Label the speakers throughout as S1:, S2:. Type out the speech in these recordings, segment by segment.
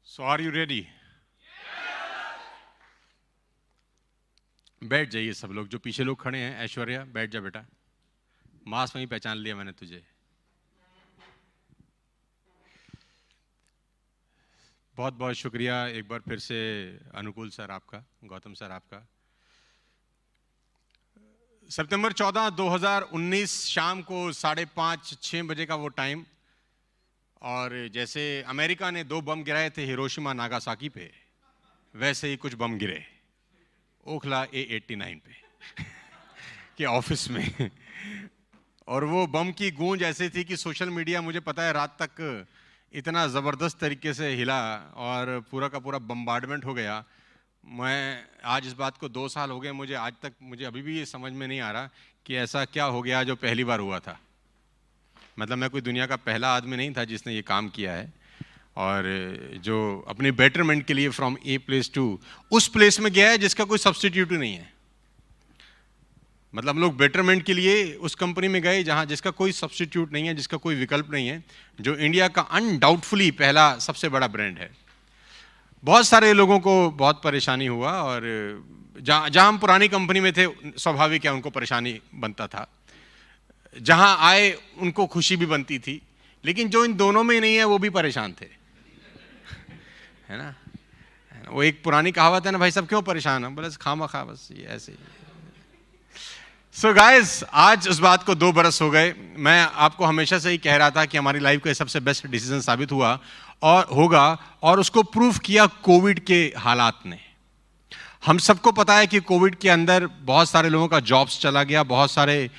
S1: So are you ready? बैठ जाइए सब लोग, जो पीछे लोग खड़े हैं। ऐश्वर्या बैठ जा बेटा, मास में ही पहचान लिया मैंने तुझे। बहुत बहुत शुक्रिया एक बार फिर से अनुकूल सर आपका, गौतम सर आपका। सितंबर 14, 2019 शाम को 5:30-6 बजे का वो टाइम, और जैसे अमेरिका ने 2 बम गिराए थे हिरोशिमा नागासाकी पे, वैसे ही कुछ बम गिरे ओखला A89 पे के ऑफिस में। और वो बम की गूंज ऐसी थी कि सोशल मीडिया, मुझे पता है, रात तक इतना ज़बरदस्त तरीके से हिला और पूरा का पूरा बम्बार्डमेंट हो गया। मैं आज इस बात को 2 साल हो गए, मुझे अभी भी ये समझ में नहीं आ रहा कि ऐसा क्या हो गया जो पहली बार हुआ था। मतलब मैं कोई दुनिया का पहला आदमी नहीं था जिसने ये काम किया है, और जो अपने बेटरमेंट के लिए फ्रॉम ए प्लेस टू उस प्लेस में गया है जिसका कोई सब्स्टिट्यूट नहीं है। मतलब हम लोग बेटरमेंट के लिए उस कंपनी में गए जहां जिसका कोई सब्स्टिट्यूट नहीं है, जिसका कोई विकल्प नहीं है, जो इंडिया का अनडाउटफुली पहला सबसे बड़ा ब्रांड है। बहुत सारे लोगों को बहुत परेशानी हुआ, और जहां हम पुरानी कंपनी में थे, स्वाभाविक है उनको परेशानी बनता था। जहां आए उनको खुशी भी बनती थी, लेकिन जो इन दोनों में नहीं है वो भी परेशान थे, है ना। वो एक पुरानी कहावत है ना, भाई सब क्यों परेशान है, बोले खामा खा, बस ये ऐसे ही। सो गाइस, आज उस बात को 2 बरस हो गए। मैं आपको हमेशा से ही कह रहा था कि हमारी लाइफ का सबसे बेस्ट डिसीजन साबित हुआ और होगा, और उसको प्रूफ किया कोविड के हालात ने। हम सबको पता है कि कोविड के अंदर बहुत सारे लोगों का जॉब्स चला गया, बहुत सारे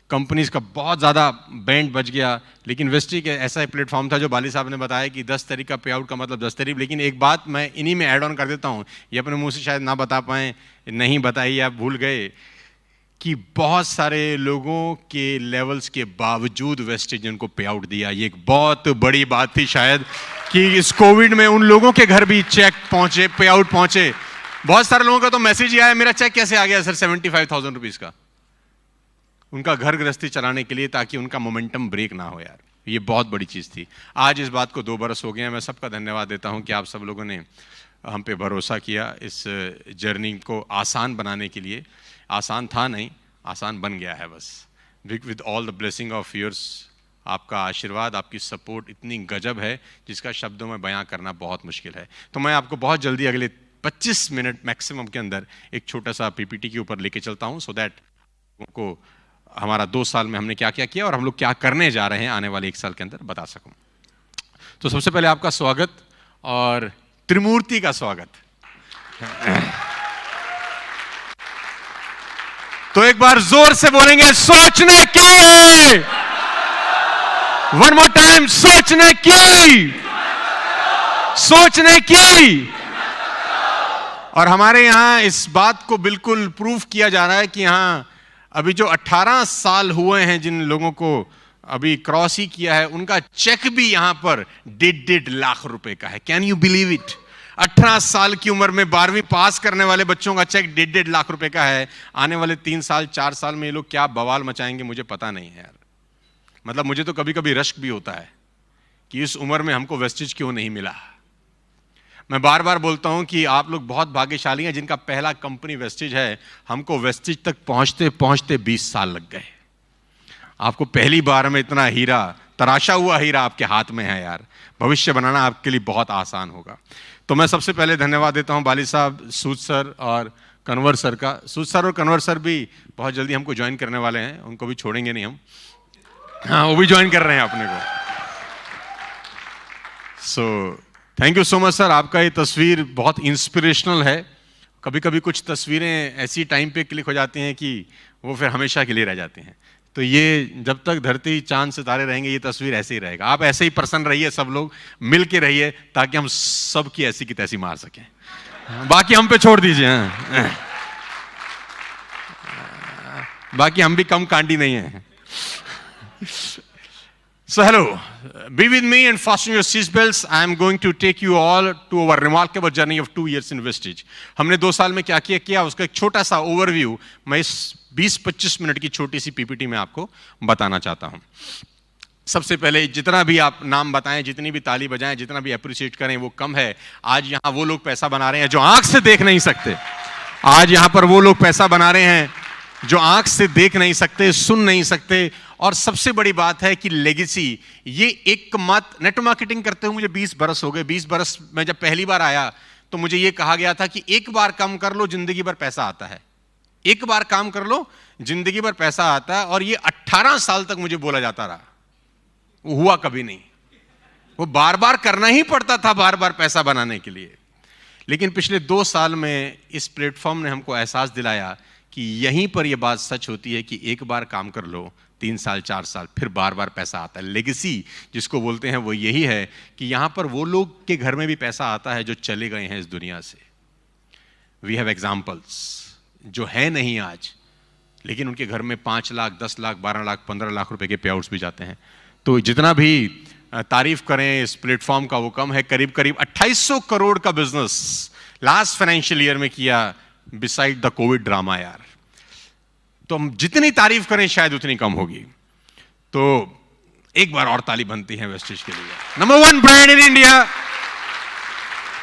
S1: कंपनीज का बहुत ज़्यादा बैंड बच गया, लेकिन वेस्टिक ऐसा एक प्लेटफॉर्म था जो बाली साहब ने बताया कि 10 तारीख का पे आउट का मतलब 10 तारीख। लेकिन एक बात मैं इन्हीं में ऐड ऑन कर देता हूँ, ये अपने मुंह से शायद ना बता पाएँ, नहीं बताई या भूल गए, कि बहुत सारे लोगों के लेवल्स के बावजूद वेस्टेज उनको पे आउट दिया। ये एक बहुत बड़ी बात थी शायद, कि इस कोविड में उन लोगों के घर भी चेक पहुंचे, पे आउट पहुंचे। बहुत सारे लोगों का तो मैसेज ही आया, मेरा चेक कैसे आ गया सर 75,000 रुपीज़ का, उनका घर गृहस्थी चलाने के लिए, ताकि उनका मोमेंटम ब्रेक ना हो। यार ये बहुत बड़ी चीज़ थी। आज इस बात को 2 बरस हो गए हैं। मैं सबका धन्यवाद देता हूं कि आप सब लोगों ने हम पे भरोसा किया इस जर्नी को आसान बनाने के लिए। आसान था नहीं, आसान बन गया है बस, with all the blessing of yours. आपका आशीर्वाद, आपकी सपोर्ट इतनी गजब है जिसका शब्दों में बयां करना बहुत मुश्किल है। तो मैं आपको बहुत जल्दी अगले 25 मिनट मैक्सिमम के अंदर एक छोटा सा पीपीटी के ऊपर लेके चलता हूं, सो दैट को हमारा 2 साल में हमने क्या क्या किया और हम लोग क्या करने जा रहे हैं आने वाले 1 साल के अंदर बता सकूं। तो सबसे पहले आपका स्वागत, और त्रिमूर्ति का स्वागत। तो एक बार जोर से बोलेंगे, सोचने की। वन मोर टाइम, सोचने की, सोचने की। और हमारे यहां इस बात को बिल्कुल प्रूफ किया जा रहा है कि यहां अभी जो 18 साल हुए हैं, जिन लोगों को अभी क्रॉस ही किया है, उनका चेक भी यहां पर 1.5 लाख रुपए का है। Can you believe it? 18 साल की उम्र में 12वीं पास करने वाले बच्चों का चेक 1.5 लाख रुपए का है। आने वाले 3 साल 4 साल में ये लोग क्या बवाल मचाएंगे मुझे पता नहीं है यार। मतलब मुझे तो कभी कभी रश्क भी होता है कि इस उम्र में हमको वेस्टेज क्यों नहीं मिला। मैं बार बार बोलता हूं कि आप लोग बहुत भाग्यशाली हैं जिनका पहला कंपनी वेस्टेज है। हमको वेस्टेज तक पहुंचते पहुंचते 20 साल लग गए। आपको पहली बार में इतना हीरा, तराशा हुआ हीरा आपके हाथ में है यार। भविष्य बनाना आपके लिए बहुत आसान होगा। तो मैं सबसे पहले धन्यवाद देता हूं बाली साहब, सूद सर और कन्वर सर का। सूद सर और कन्वर सर भी बहुत जल्दी हमको ज्वाइन करने वाले हैं, उनको भी छोड़ेंगे नहीं हम। हाँ, वो भी ज्वाइन कर रहे हैं अपने को। So thank you so much sir. आपका ये तस्वीर बहुत इंस्पिरेशनल है। कभी कभी कुछ तस्वीरें ऐसी टाइम पे क्लिक हो जाती हैं कि वो फिर हमेशा के लिए रह जाती हैं। तो ये जब तक धरती चांद सितारे रहेंगे, ये तस्वीर ऐसे ही रहेगा। आप ऐसे ही प्रसन्न रहिए, सब लोग मिल के रहिए, ताकि हम सब की ऐसी की तैसी मार सकें। बाकी हम पे छोड़ दीजिए। बाकी हम भी कम कांडी नहीं है। So hello, be with me and fasten your seat belts. I am going to take you all to our remarkable journey of 2 years in Vestige. हमने 2 साल में क्या किया उसका एक छोटा सा ओवरव्यू मैं इस 20-25 मिनट की छोटी सी पीपीटी में आपको बताना चाहता हूं। सबसे पहले जितना भी आप नाम बताएं, जितनी भी ताली बजाएं, जितना भी अप्रिशिएट करें वो कम है। आज यहां वो लोग पैसा बना रहे हैं जो आंख से देख नहीं सकते। आज यहां पर वो लोग पैसा बना रहे हैं जो आंख से देख नहीं सकते, सुन नहीं सकते। और सबसे बड़ी बात है कि लेगेसी, ये एक मत, नेटवर्क मार्केटिंग करते हुए मुझे 20 बरस हो गए। 20 बरस में जब पहली बार आया तो मुझे ये कहा गया था कि एक बार काम कर लो जिंदगी भर पैसा आता है, एक बार काम कर लो जिंदगी भर पैसा आता है। और ये 18 साल तक मुझे बोला जाता रहा, वो हुआ कभी नहीं। वो बार बार करना ही पड़ता था, बार बार पैसा बनाने के लिए। लेकिन पिछले 2 साल में इस प्लेटफॉर्म ने हमको एहसास दिलाया कि यहीं पर यह बात सच होती है कि एक बार काम कर लो, 3 साल 4 साल, फिर बार बार पैसा आता है। लेगेसी जिसको बोलते हैं वो यही है कि यहां पर वो लोग के घर में भी पैसा आता है जो चले गए हैं इस दुनिया से। वी हैव एग्जाम्पल्स जो है नहीं आज, लेकिन उनके घर में 5 लाख, 10 लाख, 12 लाख, 15 लाख रुपए के पे आउट्स भी जाते हैं। तो जितना भी तारीफ करें इस प्लेटफॉर्म का वो कम है। करीब करीब 2800 करोड़ का बिजनेस लास्ट फाइनेंशियल ईयर में किया, बिसाइड द कोविड ड्रामा यार। तो हम जितनी तारीफ करें शायद उतनी कम होगी। तो एक बार और ताली बनती है वेस्टेज के लिए। Number 1 brand in India,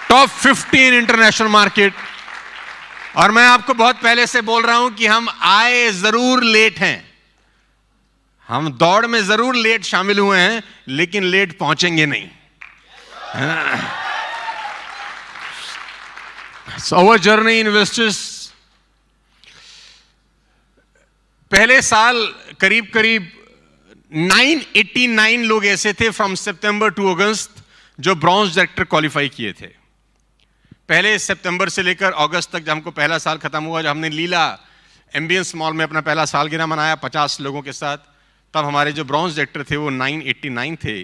S1: top 15 international market. और मैं आपको बहुत पहले से बोल रहा हूं कि हम आए जरूर लेट हैं, हम दौड़ में जरूर लेट शामिल हुए हैं, लेकिन लेट पहुंचेंगे नहीं। So our journey investors, पहले साल करीब करीब 989 लोग ऐसे थे फ्रॉम सितंबर टू अगस्त जो ब्रॉन्ज डायरेक्टर क्वालिफाई किए थे। पहले सितंबर से लेकर अगस्त तक जब हमको पहला साल खत्म हुआ, जब हमने लीला एम्बियंस मॉल में अपना पहला सालगिरह मनाया 50 लोगों के साथ, तब हमारे जो ब्रॉन्ज डायरेक्टर थे वो 989 थे।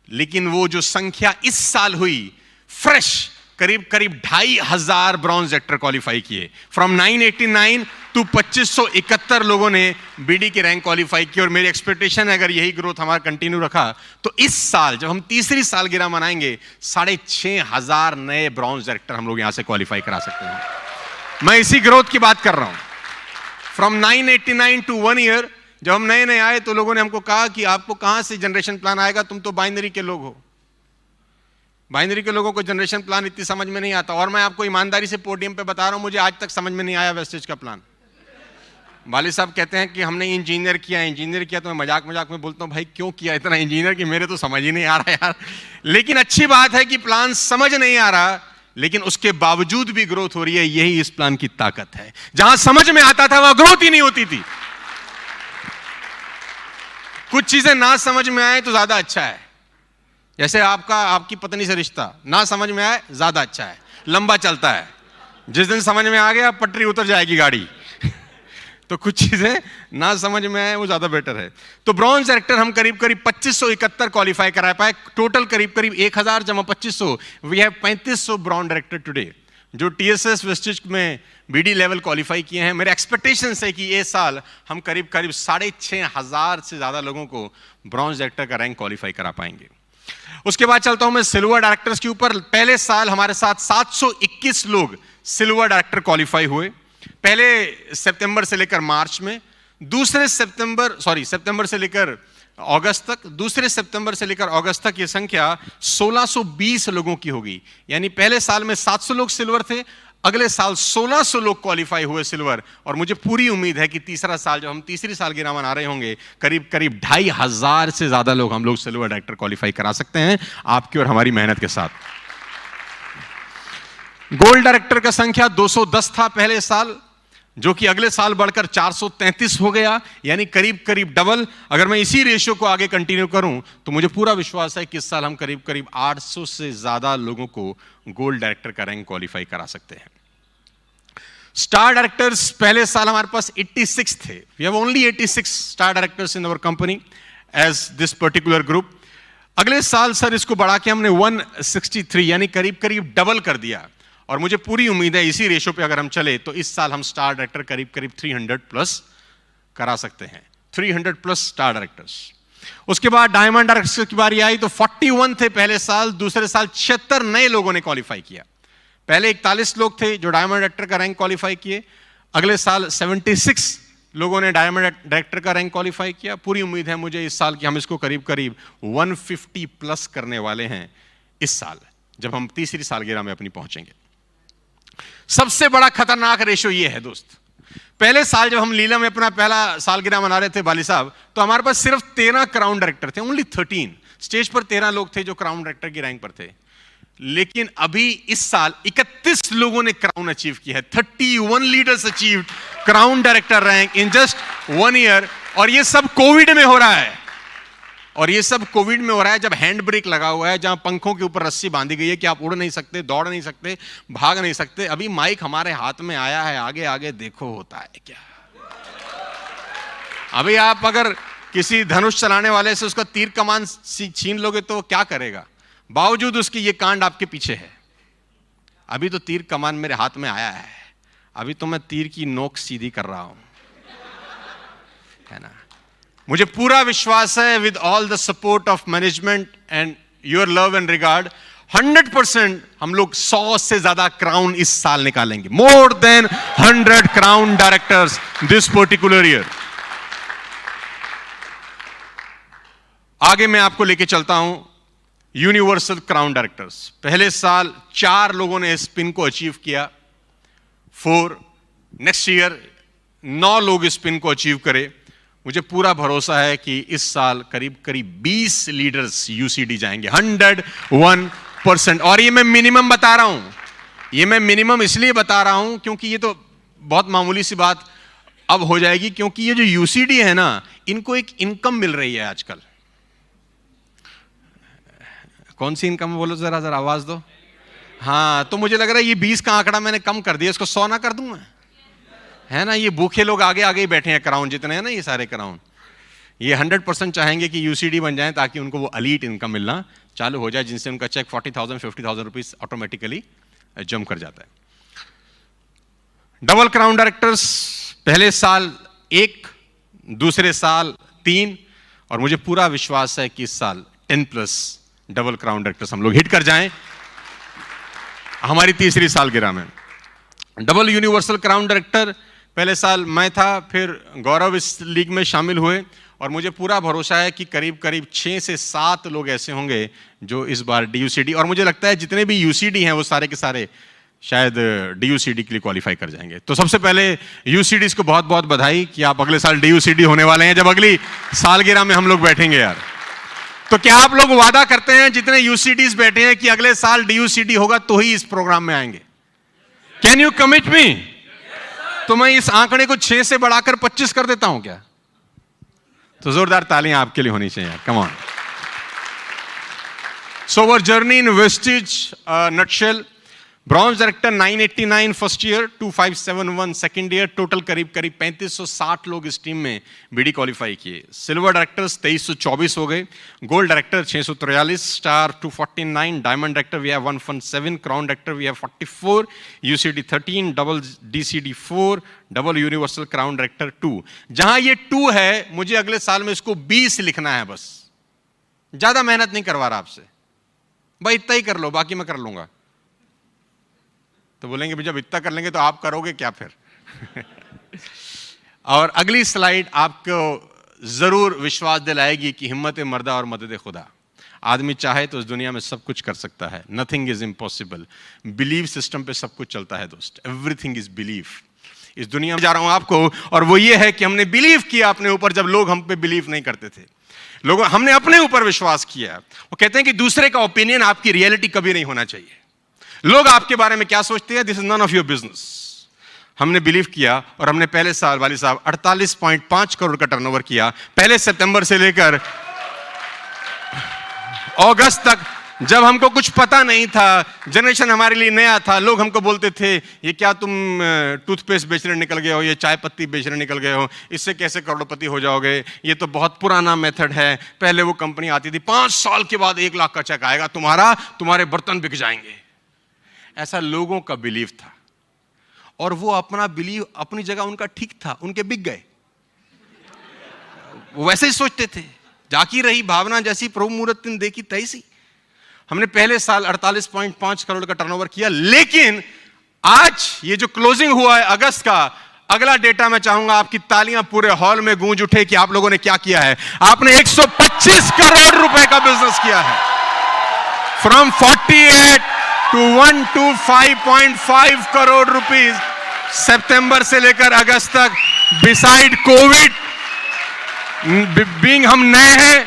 S1: लेकिन वो जो संख्या इस साल हुई फ्रेश, करीब करीब 2500 ब्रॉन्ज डायरेक्टर क्वालिफाई किए। फ्रॉम 989 टू 2571 लोगों ने बीडी की रैंक क्वालिफाई की। और मेरी एक्सपेक्टेशन है अगर यही ग्रोथ हमारा कंटिन्यू रखा तो इस साल जब हम तीसरी सालगिरह मनाएंगे 6500 नए ब्रॉन्ज डायरेक्टर हम लोग यहां से क्वालिफाई करा सकते हैं। मैं इसी ग्रोथ की बात कर रहा हूं। फ्रॉम 989 टू 1 ईयर जब हम नए नए आए तो लोगों ने हमको कहा कि आपको कहां से जनरेशन प्लान आएगा, तुम तो बाइनरी के लोग हो। बाइनरी के लोगों को जनरेशन प्लान इतनी समझ में नहीं आता। और मैं आपको ईमानदारी से पोडियम पे बता रहा हूं, मुझे आज तक समझ में नहीं आया वेस्टेज का प्लान। वालिद साहब कहते हैं कि हमने इंजीनियर किया, तो मैं मजाक मजाक में बोलता हूं भाई क्यों किया इतना इंजीनियर कि मेरे तो समझ ही नहीं आ रहा यार। लेकिन अच्छी बात है कि प्लान समझ नहीं आ रहा, लेकिन उसके बावजूद भी ग्रोथ हो रही है। यही इस प्लान की ताकत है। जहां समझ में आता था वहां ग्रोथ ही नहीं होती थी। कुछ चीजें ना समझ में आए तो ज्यादा अच्छा है। जैसे आपकी पत्नी से रिश्ता ना समझ में आए ज्यादा अच्छा है, लंबा चलता है। जिस दिन समझ में आ गया पटरी उतर जाएगी गाड़ी। तो कुछ चीजें ना समझ में आए वो ज्यादा बेटर है। तो ब्रॉन्ज डायरेक्टर हम करीब करीब 2571 क्वालिफाई करा पाए। टोटल करीब करीब 1000 जमा 2500, we have 3500 bronze director today जो टीएसएस वेस्टेज में बीडी लेवल क्वालिफाई किए हैं। मेरे एक्सपेक्टेशन है कि ये साल हम करीब करीब 6500 से ज्यादा लोगों को ब्रॉन्ज डायरेक्टर का रैंक क्वालिफाई करा पाएंगे। उसके बाद चलता हूं मैं सिल्वर डायरेक्टर्स के ऊपर। पहले साल हमारे साथ 721 लोग सिल्वर डायरेक्टर क्वालिफाई हुए। पहले सितंबर से लेकर मार्च में, सितंबर से लेकर अगस्त तक, दूसरे सितंबर से लेकर अगस्त तक ये संख्या 1620 लोगों की होगी। यानी पहले साल में 700 लोग सिल्वर थे, अगले साल 1600 लोग क्वालिफाई हुए सिल्वर। और मुझे पूरी उम्मीद है कि तीसरा साल जब हम तीसरी सालगिरह मना रहे होंगे करीब करीब 2500 से ज्यादा लोग हम लोग सिल्वर डायरेक्टर क्वालिफाई करा सकते हैं आपकी और हमारी मेहनत के साथ। गोल्ड डायरेक्टर का संख्या 210 था पहले साल, जो कि अगले साल बढ़कर 433 हो गया, यानी करीब करीब डबल। अगर मैं इसी रेशियो को आगे कंटिन्यू करूं तो मुझे पूरा विश्वास है कि इस साल हम करीब करीब 800 से ज्यादा लोगों को गोल्ड डायरेक्टर का रैंक क्वालिफाई करा सकते हैं। स्टार डायरेक्टर्स पहले साल हमारे पास 86 थे। We have only 86 star directors in our company as this particular group. अगले साल सर इसको बढ़ा के हमने 163 यानी करीब करीब डबल कर दिया। और मुझे पूरी उम्मीद है इसी रेशो पे अगर हम चले तो इस साल हम स्टार डायरेक्टर करीब करीब 300 प्लस करा सकते हैं। 300 प्लस स्टार डायरेक्टर्स। उसके बाद डायमंड डायरेक्टर्स की बारी आई तो 41 थे पहले साल, दूसरे साल 76 नए लोगों ने क्वालिफाई किया। पहले 41 लोग थे जो डायमंड डायरेक्टर का रैंक क्वालिफाई किए, अगले साल 76 लोगों ने डायमंड डायरेक्टर का रैंक क्वालिफाई किया। पूरी उम्मीद है मुझे इस साल कि हम इसको करीब करीब 150 प्लस करने वाले हैं इस साल, जब हम तीसरी सालगिरह में अपनी पहुंचेंगे। सबसे बड़ा खतरनाक रेशो ये है दोस्त, पहले साल जब हम लीला में अपना पहला सालगिरह मना रहे थे बाली साहब, तो हमारे पास सिर्फ 13 क्राउन डायरेक्टर थे, ओनली 13। स्टेज पर 13 लोग थे जो क्राउन डायरेक्टर की रैंक पर थे। लेकिन अभी इस साल 31 लोगों ने क्राउन अचीव किया है। 31 leaders achieved crown director rank in just 1 year. और ये सब कोविड में हो रहा है, और ये सब कोविड में हो रहा है जब हैंड ब्रेक लगा हुआ है, जहां पंखों के ऊपर रस्सी बांधी गई है कि आप उड़ नहीं सकते, दौड़ नहीं सकते, भाग नहीं सकते। अभी माइक हमारे हाथ में आया है, आगे आगे देखो होता है क्या। अभी आप अगर किसी धनुष चलाने वाले से उसका तीर कमान छीन लोगे तो वो क्या करेगा, बावजूद उसकी ये कांड आपके पीछे है। अभी तो तीर कमान मेरे हाथ में आया है, अभी तो मैं तीर की नोक सीधी कर रहा हूं, है ना। मुझे पूरा विश्वास है with all the support of management and your love and regard, 100% हम लोग 100 से ज्यादा क्राउन इस साल निकालेंगे। More than 100 crown directors this particular year. आगे मैं आपको लेके चलता हूं यूनिवर्सल क्राउन डायरेक्टर्स। पहले साल 4 लोगों ने इस पिन को अचीव किया, 4। नेक्स्ट ईयर 9 लोग इस पिन को अचीव करे। मुझे पूरा भरोसा है कि इस साल करीब करीब 20 लीडर्स यूसीडी जाएंगे, 101%। और ये मैं मिनिमम बता रहा हूं, ये मैं मिनिमम इसलिए बता रहा हूं क्योंकि ये तो बहुत मामूली सी बात अब हो जाएगी, क्योंकि ये जो यूसीडी है ना, इनको एक इनकम मिल रही है आजकल। कौन सी इनकम बोलो, जरा जरा आवाज दो। हाँ, तो मुझे लग रहा है ये 20 का आंकड़ा मैंने कम कर दिया, इसको 100 ना कर दूं मैं, है ना। ये भूखे लोग आगे आगे ही बैठे हैं, क्राउन जितने हैं ना ये सारे क्राउन, ये 100% चाहेंगे कि यूसीडी बन जाए ताकि उनको वो अलीट इनकम मिलना चालू हो जाए, जिनसे उनका चेक 40,000 50,000 रुपीज ऑटोमेटिकली जम कर जाता है। डबल क्राउन डायरेक्टर्स पहले साल 1, दूसरे साल 3, और मुझे पूरा विश्वास है कि इस साल 10+ डबल क्राउन डायरेक्टर्स हम लोग हिट कर जाएं हमारी तीसरी सालगिरह में। डबल यूनिवर्सल क्राउन डायरेक्टर पहले साल मैं था, फिर गौरव इस लीग में शामिल हुए, और मुझे पूरा भरोसा है कि करीब करीब 6 से 7 लोग ऐसे होंगे जो इस बार डीयूसीडी, और मुझे लगता है जितने भी यूसीडी हैं वो सारे के सारे शायद डीयूसीडी के लिए क्वालिफाई कर जाएंगे। तो सबसे पहले यूसीडीज को बहुत बहुत बधाई कि आप अगले साल डीयूसीडी होने वाले हैं, जब अगली सालगिरह में हम लोग बैठेंगे यार। तो क्या आप लोग वादा करते हैं जितने यूसीडीज बैठे हैं कि अगले साल डीयूसीडी होगा तो ही इस प्रोग्राम में आएंगे? कैन यू कमिट मी? तो मैं इस आंकड़े को 6 से बढ़ाकर 25 कर देता हूं क्या? तो जोरदार तालियां आपके लिए होनी चाहिए, come on. So our journey in Vestige nutshell: bronze director 989 first year, 2571 second year, total करीब करीब 3560 लोग इस टीम में बीडी क्वालिफाई किए। सिल्वर डायरेक्टर्स 2324 हो गए, gold director 643, star 249, diamond director we have 117, crown director we have 44, UCD 13, double DCD 4, double universal crown director 2। जहां ये 2 है, मुझे अगले साल में इसको 20 लिखना है, बस ज्यादा मेहनत नहीं करवा रहा आपसे, भाई इतना ही कर लो, बाकी मैं कर लूंगा। तो बोलेंगे जब इतना कर लेंगे तो आप करोगे क्या फिर? और अगली स्लाइड आपको जरूर विश्वास दिलाएगी कि हिम्मत मर्दा और मदद खुदा। आदमी चाहे तो इस दुनिया में सब कुछ कर सकता है, nothing is impossible. Believe system पे सब कुछ चलता है दोस्त, एवरीथिंग इज बिलीव। इस दुनिया में जा रहा हूं आपको, और वो ये है कि हमने बिलीव किया अपने ऊपर जब लोग हम पे बिलीव नहीं करते थे। लोगों हमने अपने ऊपर विश्वास किया। वो कहते हैं कि दूसरे का ओपिनियन आपकी रियलिटी कभी नहीं होना चाहिए। लोग आपके बारे में क्या सोचते हैं, this is none of your business. हमने बिलीव किया और हमने पहले साल वाली साहब 48.5 करोड़ का टर्नओवर किया, पहले सितंबर से लेकर अगस्त तक, जब हमको कुछ पता नहीं था, जनरेशन हमारे लिए नया था। लोग हमको बोलते थे ये क्या तुम टूथपेस्ट बेचने निकल गए हो, ये चाय पत्ती बेचने निकल गए हो, इससे कैसे करोड़पति हो जाओगे, ये तो बहुत पुराना मेथड है। पहले वो कंपनी आती थी 5 साल के बाद 1 लाख का चेक आएगा तुम्हारा, तुम्हारे बर्तन बिक जाएंगे। ऐसा लोगों का बिलीव था, और वो अपना बिलीव अपनी जगह उनका ठीक था, उनके बिक गए। वो वैसे ही सोचते थे, जाकी रही भावना जैसी प्रभु मूर्त ने देखी तैसी। हमने पहले साल 48.5 करोड़ का टर्नओवर किया, लेकिन आज ये जो क्लोजिंग हुआ है अगस्त का, अगला डेटा मैं चाहूंगा आपकी तालियां पूरे हॉल में गूंज उठे कि आप लोगों ने क्या किया है। आपने 125 करोड़ रुपए का बिजनेस किया है। फ्रॉम 48 टू 125.5 करोड़ रुपीस सितंबर से लेकर अगस्त तक। बिसाइड कोविड, बीइंग हम नए हैं,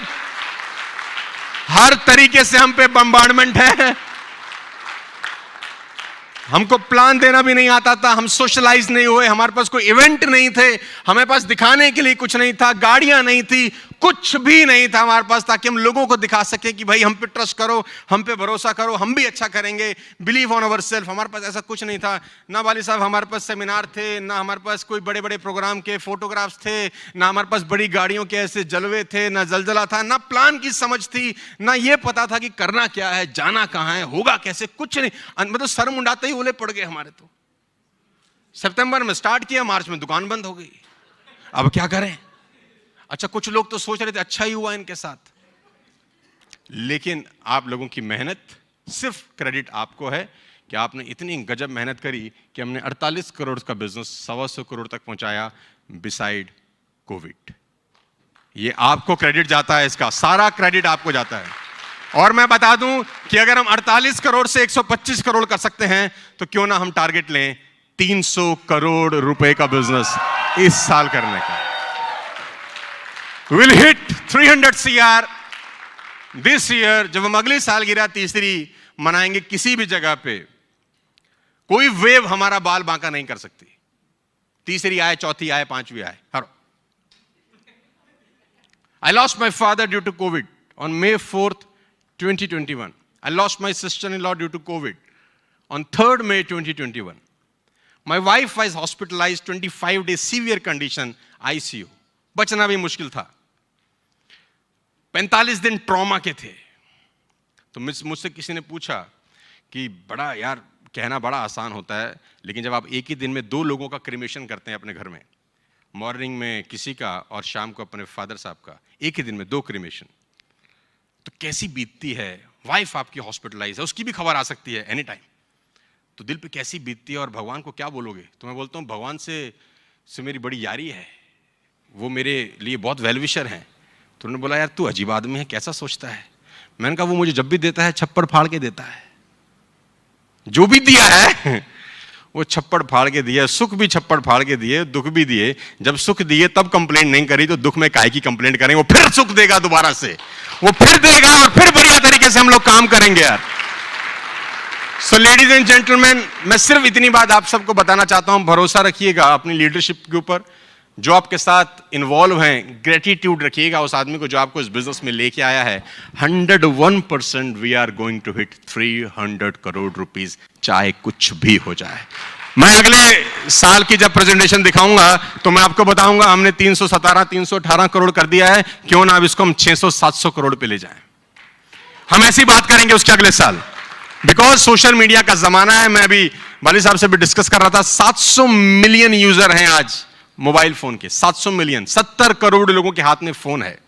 S1: हर तरीके से हम पे बम्बार्डमेंट है। हमको प्लान देना भी नहीं आता था, हम सोशलाइज नहीं हुए, हमारे पास कोई इवेंट नहीं थे, हमारे पास दिखाने के लिए कुछ नहीं था, गाड़ियां नहीं थी, कुछ भी नहीं था हमारे पास, ताकि हम लोगों को दिखा सके कि भाई हम पे ट्रस्ट करो, हम पे भरोसा करो, हम भी अच्छा करेंगे, बिलीव ऑन अवर सेल्फ। हमारे पास ऐसा कुछ नहीं था। ना वाली साहब हमारे पास सेमिनार थे, ना हमारे पास कोई बड़े बड़े प्रोग्राम के फोटोग्राफ्स थे, ना हमारे पास बड़ी गाड़ियों के ऐसे जलवे थे, ना जलजला था, ना प्लान की समझ थी, ना ये पता था कि करना क्या है, जाना कहां है, होगा कैसे, कुछ नहीं। मतलब सर मुंडाते ही ओले पड़ गए हमारे। तो सितंबर में स्टार्ट किया, मार्च में दुकान बंद हो गई। अब क्या करें? अच्छा, कुछ लोग तो सोच रहे थे अच्छा ही हुआ इनके साथ, लेकिन आप लोगों की मेहनत, सिर्फ क्रेडिट आपको है कि आपने इतनी गजब मेहनत करी कि हमने 48 करोड़ का बिजनेस 125 करोड़ तक पहुंचाया बिसाइड कोविड। ये आपको क्रेडिट जाता है, इसका सारा क्रेडिट आपको जाता है। और मैं बता दूं कि अगर हम 48 करोड़ से 125 करोड़ कर सकते हैं तो क्यों ना हम टारगेट लें 300 करोड़ रुपए का बिजनेस इस साल करने का। We'll hit 300 CR this year। जब हम अगली सालगिरह तीसरी मनाएंगे किसी भी जगह पे, कोई वेव हमारा बाल बांका नहीं कर सकती। तीसरी आए, चौथी आए, पांचवी आए, हर। I lost my father due to COVID on May 4th, 2021. I lost my sister-in-law due to COVID on 3rd May 2021. My wife was hospitalized 25 days, severe condition, ICU. बचना भी मुश्किल था। 45 दिन ट्रॉमा के थे। तो मुझसे किसी ने पूछा कि बड़ा यार, कहना बड़ा आसान होता है, लेकिन जब आप एक ही दिन में 2 लोगों का क्रिमेशन करते हैं अपने घर में, मॉर्निंग में किसी का और शाम को अपने फादर साहब का, एक ही दिन में 2 क्रिमेशन, तो कैसी बीतती है। वाइफ आपकी हॉस्पिटलाइज है, उसकी भी खबर आ सकती है एनी टाइम, तो दिल पे कैसी बीतती है। और भगवान को क्या बोलोगे? तो मैं बोलता हूँ भगवान से मेरी बड़ी यारी है, वो मेरे लिए बहुत वेलविशर हैं। तो उन्होंने बोला यार तू अजीब आदमी है, कैसा सोचता है? मैंने कहा वो मुझे जब भी देता है छप्पड़ फाड़ के देता है, जो भी दिया है वो छप्पड़ फाड़ के दिया। सुख भी छप्पड़ फाड़ के दिए, दुख भी दिए। जब सुख दिए तब कंप्लेंट नहीं करी, तो दुख में काहे की कंप्लेंट करेंगे? वो फिर सुख देगा दोबारा से, वो फिर देगा और फिर बढ़िया तरीके से हम लोग काम करेंगे यार। सो लेडीज एंड जेंटलमैन, मैं सिर्फ इतनी बात आप सबको बताना चाहता हूं, भरोसा रखिएगा अपनी लीडरशिप के ऊपर। जो आपके साथ इन्वॉल्व हैं, ग्रेटिट्यूड रखिएगा उस आदमी को जो आपको इस बिजनेस में लेके आया है। 101% we are going to hit 300 crore rupees, चाहे कुछ भी हो जाए। मैं अगले साल की जब प्रेजेंटेशन दिखाऊंगा तो मैं आपको बताऊंगा हमने 317, 318 करोड़ कर दिया है, क्यों ना अब इसको हम 600, 700 करोड़ पे ले जाएं। हम ऐसी बात करेंगे उसके अगले साल, बिकॉज सोशल मीडिया का जमाना है। मैं अभी वाली साहब से भी डिस्कस कर रहा था, 700 मिलियन यूजर हैं आज मोबाइल फोन के, 700 मिलियन, 70 करोड़ लोगों के हाथ में फोन है।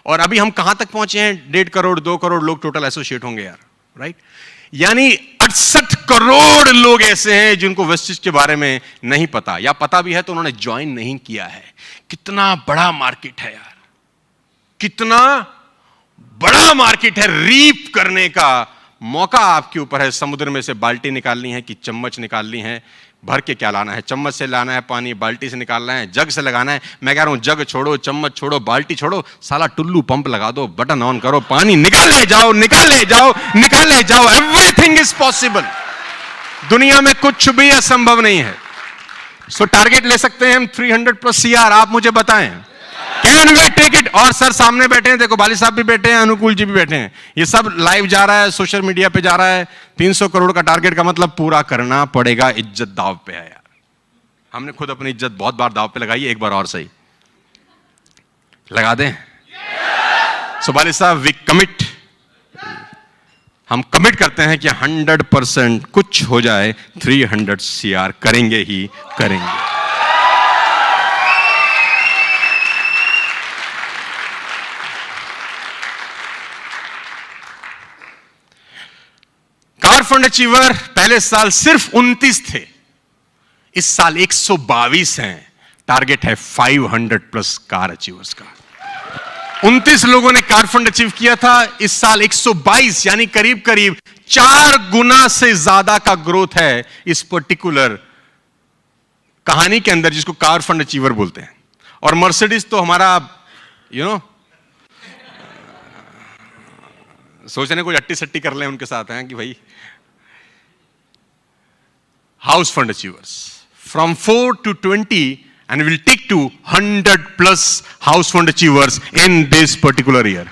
S1: और अभी हम कहां तक पहुंचे हैं? 1.5 करोड़ 2 करोड़ लोग टोटल एसोसिएट होंगे यार, राइट? यानी 68 करोड़ लोग ऐसे हैं जिनको वेस्टेज के बारे में नहीं पता, या पता भी है तो उन्होंने ज्वाइन नहीं किया है। कितना बड़ा मार्केट है यार, कितना बड़ा मार्केट है। रीप करने का मौका आपके ऊपर है। समुद्र में से बाल्टी निकालनी है कि चम्मच निकालनी है, भर के क्या लाना है? चम्मच से लाना है पानी, बाल्टी से निकालना है, जग से लगाना है। मैं कह रहा हूं जग छोड़ो, चम्मच छोड़ो, बाल्टी छोड़ो, साला टुल्लू पंप लगा दो, बटन ऑन करो, पानी निकाले जाओ, निकाले जाओ, निकाले जाओ। Everything is possible. दुनिया में कुछ भी असंभव नहीं है। सो टारगेट ले सकते हैं हम 300+ CR। आप मुझे बताएं, कैन वी टेक इट? और सर सामने बैठे हैं, देखो बाली साहब भी बैठे हैं, अनुकूल जी भी बैठे हैं, ये सब लाइव जा रहा है, सोशल मीडिया पे जा रहा है। 300 करोड़ का टारगेट का मतलब पूरा करना पड़ेगा। इज्जत दाव पे है यार। हमने खुद अपनी इज्जत बहुत बार दाव पे लगाई है, एक बार और सही लगा दें। सो बाली साहब वी कमिट, हम कमिट करते हैं कि 100% कुछ हो जाए 300 CR करेंगे ही करेंगे। कार फंड अचीवर पहले साल सिर्फ 29 थे, इस साल 122 हैं। टारगेट है 500+ कार अचीवर्स का। 29 लोगों ने कार फंड अचीव किया था। इस साल 122 यानी करीब करीब 4 गुना से ज्यादा का ग्रोथ है इस पर्टिकुलर कहानी के अंदर, जिसको कार फंड अचीवर बोलते हैं। और मर्सिडीज तो हमारा सोचने को अट्टी सट्टी कर लें उनके साथ हैं कि भाई house fund achievers from 4 to 20 and we'll take to 100+ house fund achievers in this particular year.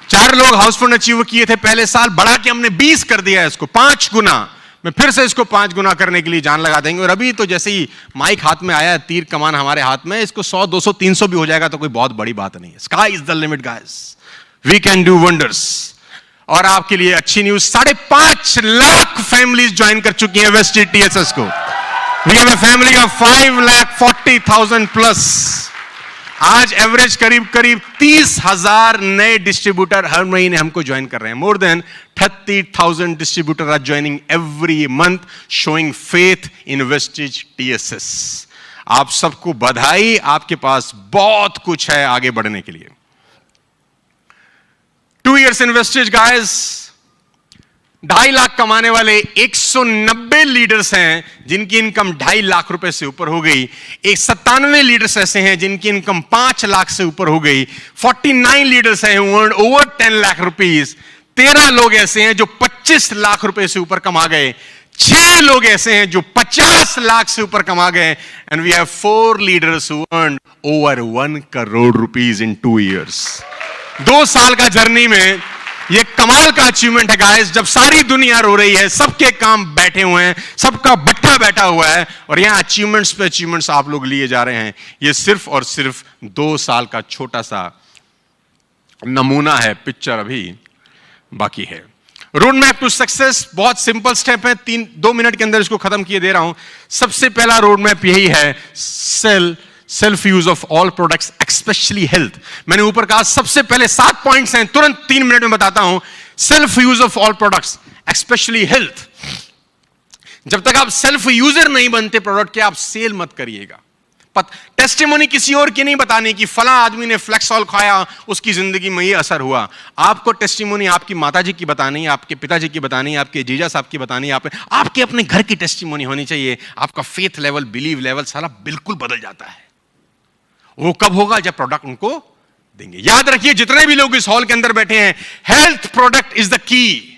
S1: 4 लोग हाउस फंड अचीव किए थे पहले साल, बढ़ा के हमने 20 कर दिया है इसको, 5 गुना। मैं फिर से इसको 5 गुना करने के लिए जान लगा देंगे। और अभी तो जैसे ही माइक हाथ में आया, तीर कमान हमारे हाथ में, इसको 100, 200, 300 भी हो जाएगा तो कोई बहुत बड़ी बात नहीं है। Sky is the limit guys, we can do wonders. और आपके लिए अच्छी न्यूज, 5.5 लाख फैमिलीज ज्वाइन कर चुकी हैं वेस्टेज टीएसएस को। We have a family of 5,40,000+। आज एवरेज करीब करीब 30,000 नए डिस्ट्रीब्यूटर हर महीने हमको ज्वाइन कर रहे हैं। More than 30,000 distributor are joining every month, showing faith in Vestige TSS. आप सबको बधाई, आपके पास बहुत कुछ है आगे बढ़ने के लिए। 2 years in wastage guys, 2.5 lakh कमाने वाले 190 लीडर्स हैं जिनकी इनकम 2.5 लाख रुपए से ऊपर हो गई। 97 लीडर्स ऐसे हैं जिनकी इनकम 5 लाख से ऊपर हो गई। 49 लीडर्स हैं ओवर 10 लाख रुपीस। 13 लोग ऐसे हैं जो 25 लाख रुपए से ऊपर कमा गए। 6 लोग ऐसे हैं जो 50 लाख से ऊपर कमा गए। And we have 4 leaders who earn over 1 crore rupees in 2 years। 2 साल का जर्नी में ये कमाल का अचीवमेंट है गाइस। जब सारी दुनिया रो रही है, सबके काम बैठे हुए हैं, सबका भट्टा बैठा हुआ है, और यहां अचीवमेंट्स पे अचीवमेंट्स आप लोग लिए जा रहे हैं। ये सिर्फ और सिर्फ 2 साल का छोटा सा नमूना है, पिक्चर अभी बाकी है। रोड मैप टू सक्सेस बहुत सिंपल स्टेप है, 2 मिनट के अंदर इसको खत्म किए दे रहा हूं। सबसे पहला रोड मैप यही है, self use of all products especially health. मैंने ऊपर कहा सबसे पहले 7 पॉइंट्स हैं, तुरंत 3 मिनट में बताता हूं। Self use of all products especially health. जब तक आप सेल्फ यूजर नहीं बनते प्रोडक्ट के, आप सेल मत करिएगा। टेस्टिमोनी किसी और की नहीं बताने की फला आदमी ने फ्लेक्सॉल खाया, उसकी जिंदगी में ये असर हुआ। आपको टेस्टिमोनी आपकी माताजी की बतानी है, आपके पिताजी की बतानी है, आपके जीजा साहब की बतानी है, आपके अपने घर की टेस्टिमोनी होनी चाहिए। आपका फेथ लेवल, बिलीव लेवल सारा बिल्कुल बदल जाता है। वो कब होगा? जब प्रोडक्ट उनको देंगे। याद रखिए जितने भी लोग इस हॉल के अंदर बैठे हैं, health product is the key.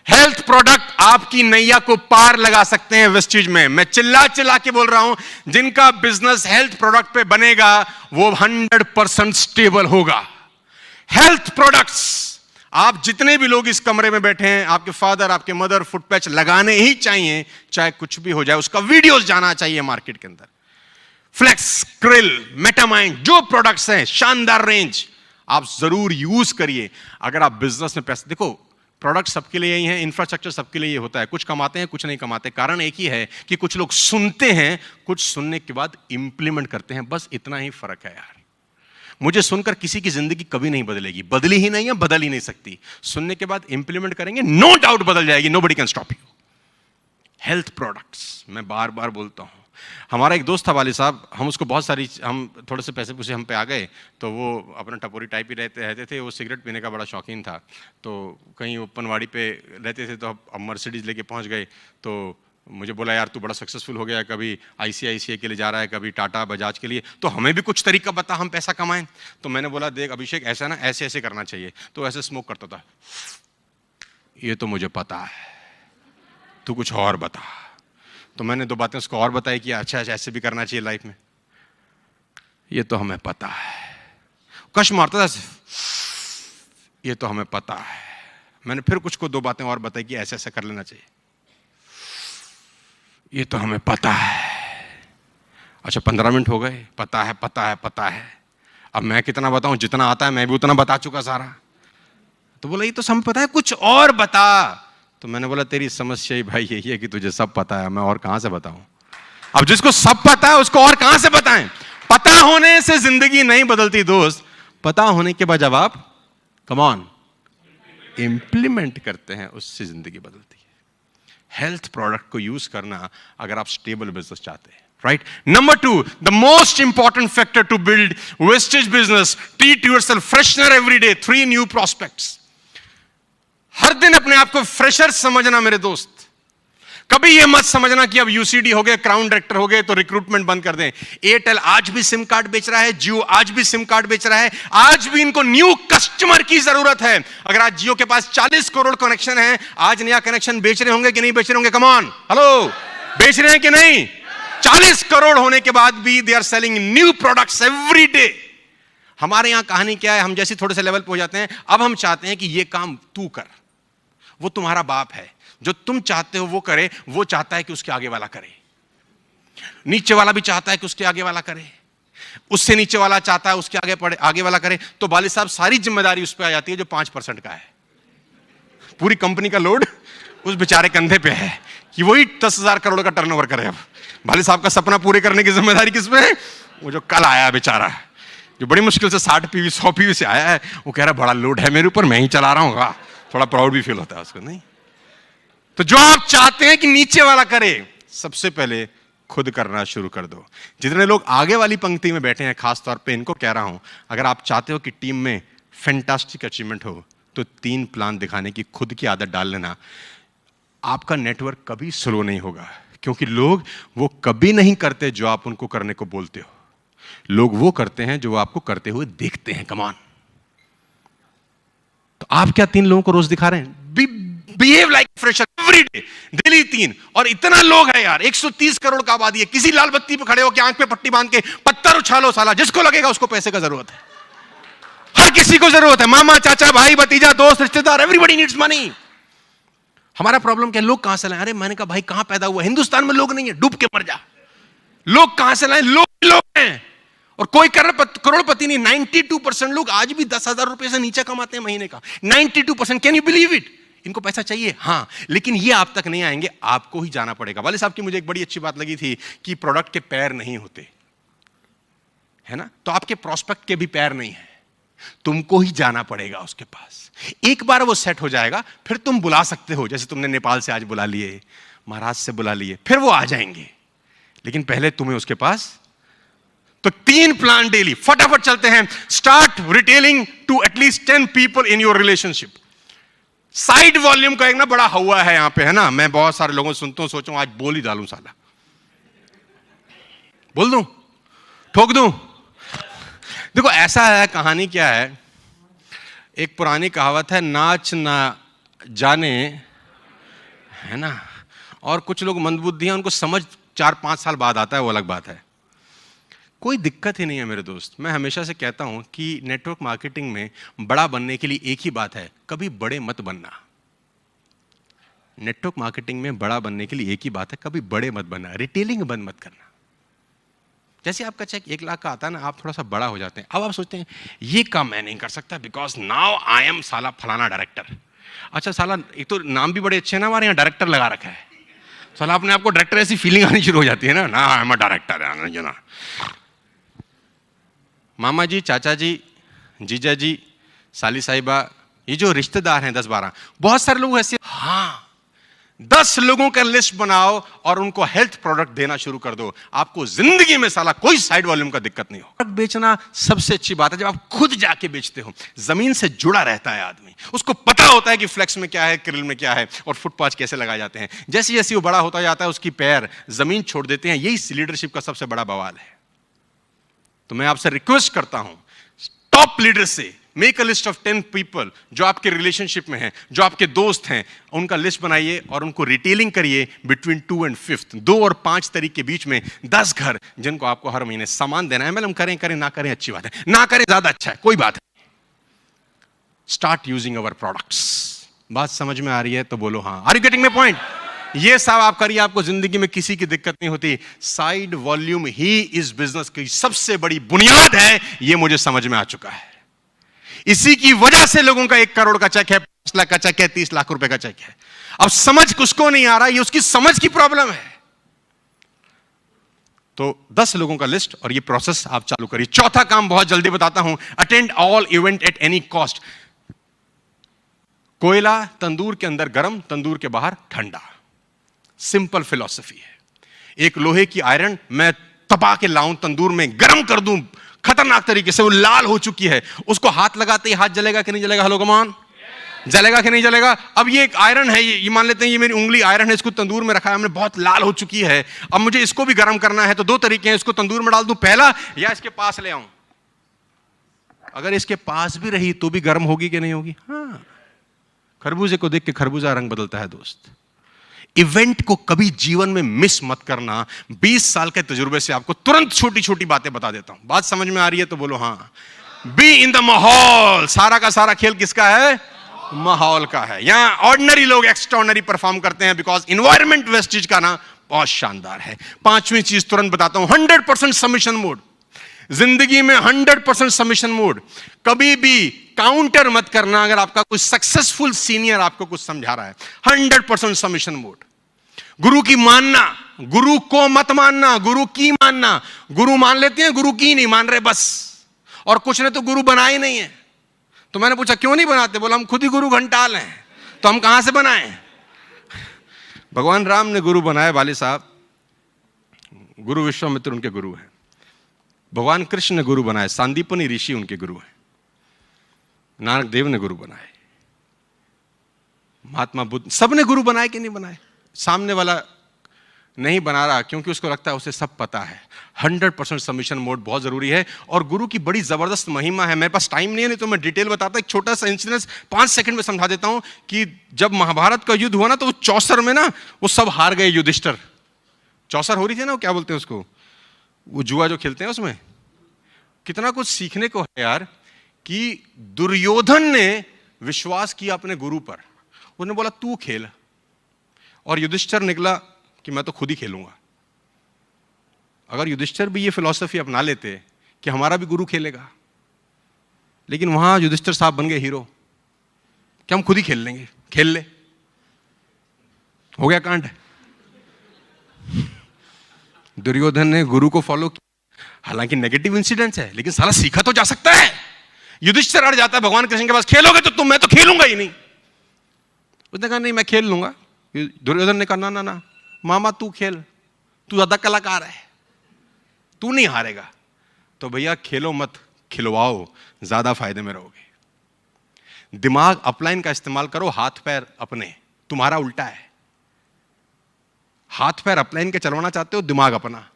S1: Health product आपकी नैया को पार लगा सकते हैं वेस्टेज में। मैं चिल्ला चिल्ला के बोल रहा हूं, जिनका बिजनेस हेल्थ प्रोडक्ट पे बनेगा वो 100% स्टेबल होगा। हेल्थ प्रोडक्ट्स, आप जितने भी लोग इस कमरे में बैठे हैं, आपके फादर, आपके मदर फुट पैच लगाने ही चाहिए, चाहे कुछ भी हो जाए। उसका वीडियोस जाना चाहिए मार्केट के अंदर। फ्लेक्स, क्रिल, मेटामाइंड, जो प्रोडक्ट्स हैं, शानदार रेंज, आप जरूर यूज करिए। अगर आप बिजनेस में पैसे, देखो प्रोडक्ट सबके लिए यही है, इंफ्रास्ट्रक्चर सबके लिए ये होता है। कुछ कमाते हैं, कुछ नहीं कमाते। कारण एक ही है कि कुछ लोग सुनते हैं, कुछ सुनने के बाद इंप्लीमेंट करते हैं। बस इतना ही फर्क है यार। मुझे सुनकर किसी की जिंदगी कभी नहीं बदलेगी, बदली ही नहीं है, बदल ही नहीं सकती। सुनने के बाद इंप्लीमेंट करेंगे, नो डाउट बदल जाएगी। Nobody can stop you. Health products, मैं बार बार बोलता हूं। हमारा एक दोस्त था वाली साहब, हम उसको बहुत सारी, हम थोड़े से पैसे पूछे हम पे आ गए, तो वो अपना टपोरी टाइप ही रहते थे। वो सिगरेट पीने का बड़ा शौकीन था, तो कहीं ओपनवाड़ी पे रहते थे। तो अब मर्सिडीज लेके पहुंच गए, तो मुझे बोला यार तू बड़ा सक्सेसफुल हो गया, कभी ICICI के लिए जा रहा है, कभी टाटा बजाज के लिए, तो हमें भी कुछ तरीका बता, हम पैसा कमाएं। तो मैंने बोला देख अभिषेक, ऐसा ना ऐसे ऐसे करना चाहिए। तो ऐसे स्मोक करता था। ये तो मुझे पता है, तू कुछ और बता। तो मैंने 2 बातें उसको और बताई कि अच्छा ऐसे भी करना चाहिए लाइफ में। ये तो हमें पता है। कश मारता था, ये तो हमें पता है। मैंने फिर कुछ को 2 बातें और बताई कि ऐसे ऐसा कर लेना चाहिए। ये तो हमें पता है। अच्छा 15 मिनट हो गए, पता है पता है पता है। अब मैं कितना बताऊं? जितना आता है मैं भी उतना बता चुका सारा। तो बोला ये तो सब पता है, कुछ और बता। तो मैंने बोला तेरी समस्या ही भाई यही है कि तुझे सब पता है, मैं और कहां से बताऊं। अब जिसको सब पता है उसको और कहां से बताएं। पता होने से जिंदगी नहीं बदलती दोस्त, पता होने के बाद जब आप कम ऑन इंप्लीमेंट करते हैं, उससे जिंदगी बदलती है। हेल्थ प्रोडक्ट को यूज करना अगर आप स्टेबल बिजनेस चाहते हैं। Right? Number 2, the most important factor to build wastage business, treat yourself freshener every day. 3 new prospects. हर दिन अपने आप को फ्रेशर समझना मेरे दोस्त. कभी ये मत समझना कि अब यूसीडी हो गए, क्राउन डायरेक्टर हो गए तो रिक्रूटमेंट बंद कर दें. एयरटेल आज भी सिम कार्ड बेच रहा है, जियो आज भी सिम कार्ड बेच रहा है. आज भी इनको न्यू कस्टमर की जरूरत है. अगर आज जियो के पास 40 करोड़ कनेक्शन है, आज नया कनेक्शन बेच रहे होंगे कि नहीं बेच रहे होंगे? कम ऑन, हेलो, बेच रहे हैं कि नहीं? 40 करोड़ होने के बाद भी they are selling new products every day. हमारे यहां कहानी क्या है? हम जैसे थोड़े से लेवल पे हो जाते हैं, अब हम चाहते हैं कि ये काम तू कर. वो तुम्हारा बाप है, जो तुम चाहते हो वो करे, वो चाहता है कि उसके आगे वाला करे. नीचे वाला भी चाहता है कि उसके आगे वाला करे, उससे नीचे वाला चाहता है उसके आगे वाला करे. तो वाली साहब सारी जिम्मेदारी उस पर आ जाती है जो 5% का है. पूरी कंपनी का लोड उस बेचारे कंधे पे है कि वही 10,000 करोड़ का टर्नओवर करे. अब वाली साहब का सपना पूरे करने की जिम्मेदारी किस पे है? वो जो कल आया बेचारा, जो बड़ी मुश्किल से 60 पीवी 100 पीवी से आया है, वो कह रहा बड़ा लोड है मेरे ऊपर, मैं ही चला रहा हूँ. थोड़ा प्राउड भी फील होता है उसको, नहीं? तो जो आप चाहते हैं कि नीचे वाला करे, सबसे पहले खुद करना शुरू कर दो. जितने लोग आगे वाली पंक्ति में बैठे हैं, खास तौर पे इनको कह रहा हूं, अगर आप चाहते हो कि टीम में फैंटास्टिक अचीवमेंट हो, तो 3 प्लान दिखाने की खुद की आदत डाल लेना. आपका नेटवर्क कभी स्लो नहीं होगा, क्योंकि लोग वो कभी नहीं करते जो आप उनको करने को बोलते हो. लोग वो करते हैं जो आपको करते हुए देखते हैं. कमान. तो आप क्या 3 लोगों को रोज दिखा रहे हैं? Behave like fresher every day, daily 3. और इतना लोग है यार, 130 करोड़ का आबादी है. किसी लाल बत्ती पे खड़े हो कि आंख पे पट्टी बांध के पत्थर उछालो साला, जिसको लगेगा उसको पैसे का जरूरत है. हर किसी को जरूरत है. मामा, चाचा, भाई, भतीजा, दोस्त, रिश्तेदार, एवरीबॉडी नीड्स मनी. हमारा प्रॉब्लम क्या? लोग कहां से लाए? अरे मैंने कहा भाई कहां पैदा हुआ? हिंदुस्तान में लोग नहीं है, डूब के मर जा. लोग कहां से लाए? लोग हैं. और कोई करोड़पति नहीं. 92% लोग आज भी 10,000 रुपए से नीचे कमाते हैं महीने का. 92%. Can you believe it? इनको पैसा चाहिए, हां, लेकिन ये आप तक नहीं आएंगे, आपको ही जाना पड़ेगा. वाले साहब की मुझे एक बड़ी अच्छी बात लगी थी कि प्रोडक्ट के पैर नहीं होते, है ना? तो आपके प्रोस्पेक्ट के भी पैर नहीं है, तुमको ही जाना पड़ेगा उसके पास. एक बार वो सेट हो जाएगा, फिर तुम बुला सकते हो. जैसे तुमने नेपाल से आज बुला लिए, महाराष्ट्र से बुला लिए, फिर वो आ जाएंगे. लेकिन पहले तुम्हें उसके पास. तो 3 प्लान डेली, फटाफट चलते हैं. Start retailing to at least 10 people in your relationship. Side volume का एक ना बड़ा हवा है यहां पे, है ना? मैं बहुत सारे लोगों से सुनता हूं, सोचूं आज बोल ही डालूं साला. बोल दूं, ठोक दूं. देखो ऐसा है, कहानी क्या है, एक पुरानी कहावत है, नाच ना जाने, है ना? और कुछ लोग मंदबुद्धि हैं, उनको समझ 4-5 साल बाद आता है, वो अलग बात है. कोई दिक्कत ही नहीं है मेरे दोस्त. मैं हमेशा से कहता हूं कि नेटवर्क मार्केटिंग में बड़ा बनने के लिए एक ही बात है, कभी बड़े मत बनना. नेटवर्क मार्केटिंग में बड़ा बनने के लिए एक ही बात है, कभी बड़े मत बनना. रिटेलिंग बंद मत करना. जैसे आपका चेक 1 लाख का आता है ना, आप थोड़ा सा बड़ा हो जाते हैं. अब आप सोचते हैं ये काम मैं नहीं कर सकता बिकॉज नाउ आई एम साला फलाना डायरेक्टर. अच्छा साला, एक तो नाम भी बड़े अच्छे हैं ना हमारे यहाँ, डायरेक्टर लगा रखा है. साला अपने आपको डायरेक्टर, ऐसी फीलिंग आनी शुरू हो जाती है ना, आई एम अ डायरेक्टर. मामा जी, चाचा जी, जीजा जी, साली साहिबा, ये जो रिश्तेदार हैं 10-12, बहुत सारे लोग ऐसे. हाँ, 10 लोगों का लिस्ट बनाओ और उनको हेल्थ प्रोडक्ट देना शुरू कर दो. आपको जिंदगी में साला कोई साइड वॉल्यूम का दिक्कत नहीं हो. बेचना सबसे अच्छी बात है जब आप खुद जाके बेचते हो. जमीन से जुड़ा रहता है आदमी, उसको पता होता है कि फ्लेक्स में क्या है, क्रिल में क्या है, और फुटपाथ कैसे लगाए जाते हैं. जैसे जैसे वो बड़ा होता जाता है, उसकी पैर जमीन छोड़ देते हैं. यही लीडरशिप का सबसे बड़ा बवाल है. तो मैं आपसे रिक्वेस्ट करता हूं, टॉप लीडर से make a list of 10 people जो आपके रिलेशनशिप में हैं, जो आपके दोस्त हैं. उनका लिस्ट बनाइए और उनको रिटेलिंग करिए बिटवीन 2 and 5, 2 और 5 तारीख के बीच में 10 घर जिनको आपको हर महीने सामान देना है. मतलब करें ना करें अच्छी बात है, ना करें ज्यादा अच्छा है, कोई बात है. Start using our products. बात समझ में आ रही है तो बोलो हाँ. Are you getting my point? ये सब आप करिए, आपको जिंदगी में किसी की दिक्कत नहीं होती. साइड वॉल्यूम ही इस बिजनेस की सबसे बड़ी बुनियाद है, ये मुझे समझ में आ चुका है. इसी की वजह से लोगों का 1 करोड़ का चेक है, 5 लाख का चेक है, 30 लाख रुपए का चेक है. अब समझ किसको नहीं आ रहा, ये उसकी समझ की प्रॉब्लम है. तो 10 लोगों का लिस्ट और ये प्रोसेस आप चालू करिए. चौथा काम बहुत जल्दी बताता हूं, attend all event at any cost. कोयला तंदूर के अंदर गर्म, तंदूर के बाहर ठंडा. सिंपल फिलॉसफी है. एक लोहे की आयरन मैं तपा के लाऊं, तंदूर में गर्म कर दूं खतरनाक तरीके से, वो लाल हो चुकी है, उसको हाथ लगाते ही हाथ जलेगा कि नहीं जलेगा? हेलो कम ऑन, जलेगा कि नहीं जलेगा? अब ये एक आयरन है, ये मान लेते हैं ये मेरी उंगली आयरन है, इसको तंदूर में रखा है हमने, बहुत लाल हो चुकी है, अब मुझे इसको भी गर्म करना है, तो दो तरीके हैं, इसको तंदूर में डाल दूं पहला, या इसके पास ले आऊं। अगर इसके पास भी रही तो भी गर्म होगी कि नहीं होगी? हाँ, खरबूजे को देख के खरबूजा रंग बदलता है दोस्त। इवेंट को कभी जीवन में मिस मत करना। 20 साल के तजुर्बे से आपको तुरंत छोटी छोटी बातें बता देता हूं। बात समझ में आ रही है तो बोलो हाँ। बी इन द माहौल। सारा का सारा खेल किसका है? माहौल का है। यहां ऑर्डिनरी लोग एक्स्ट्राऑर्डिनरी परफॉर्म करते हैं बिकॉज इन्वायरमेंट वेस्टेज का ना बहुत शानदार है। पांचवी चीज तुरंत बताता हूं, 100% सबमिशन मोड। जिंदगी में 100% सबमिशन मोड। कभी भी काउंटर मत करना अगर आपका कोई सक्सेसफुल सीनियर आपको कुछ समझा रहा है। 100% सबमिशन मोड। गुरु की मानना, गुरु को मत मानना, गुरु की मानना। गुरु मान लेते हैं, गुरु की नहीं मान रहे बस। और कुछ ने तो गुरु बनाए नहीं है। तो मैंने पूछा क्यों नहीं बनाते? बोला हम खुद ही गुरु घंटाल हैं, तो हम कहां से बनाएं? भगवान राम ने गुरु बनाए वाले साहब, गुरु विश्वामित्र उनके गुरु हैं। भगवान कृष्ण ने गुरु बनाए, सांदीपनि ऋषि उनके गुरु हैं। नानक देव ने गुरु बनाए, महात्मा बुद्ध, सब ने गुरु बनाए कि नहीं बनाए? सामने वाला नहीं बना रहा क्योंकि उसको लगता है उसे सब पता है। 100% सबमिशन मोड बहुत जरूरी है। और गुरु की बड़ी जबरदस्त महिमा है। मेरे पास टाइम नहीं है, नहीं तो मैं डिटेल बताता। एक छोटा सा इंसिडेंस 5 सेकंड में समझा देता हूं कि जब महाभारत का युद्ध हुआ ना, तो वो चौसर में ना वो सब हार गए। युधिष्ठिर, चौसर हो रही थी ना, वो क्या बोलते हैं उसको, वो जुआ जो खेलते हैं, उसमें कितना कुछ सीखने को है यार। कि दुर्योधन ने विश्वास किया अपने गुरु पर, उसने बोला तू खेल, और युधिष्ठिर निकला कि मैं तो खुद ही खेलूंगा। अगर युधिष्ठिर भी ये फिलॉसफी अपना लेते कि हमारा भी गुरु खेलेगा, लेकिन वहां युधिष्ठिर साहब बन गए हीरो कि हम खुद ही खेल लेंगे, खेल ले, हो गया कांड। दुर्योधन ने गुरु को फॉलो किया, हालांकि नेगेटिव इंसिडेंट्स है, लेकिन साला सीखा तो जा सकता है। युधिष्ठिर अड़ जाता है भगवान कृष्ण के पास, खेलोगे तो मैं तो खेलूंगा ही नहीं। उसने कहा नहीं मैं खेल लूंगा। दुर्योधन ने कहा ना ना ना मामा तू खेल, तू ज्यादा कलाकार है, तू नहीं हारेगा। तो भैया खेलो मत, खिलवाओ, ज्यादा फायदे में रहोगे। दिमाग अपलाइन का इस्तेमाल करो, हाथ पैर अपने। तुम्हारा उल्टा है, हाथ पैर अपलाइन के चलवाना चाहते हो, दिमाग अपना।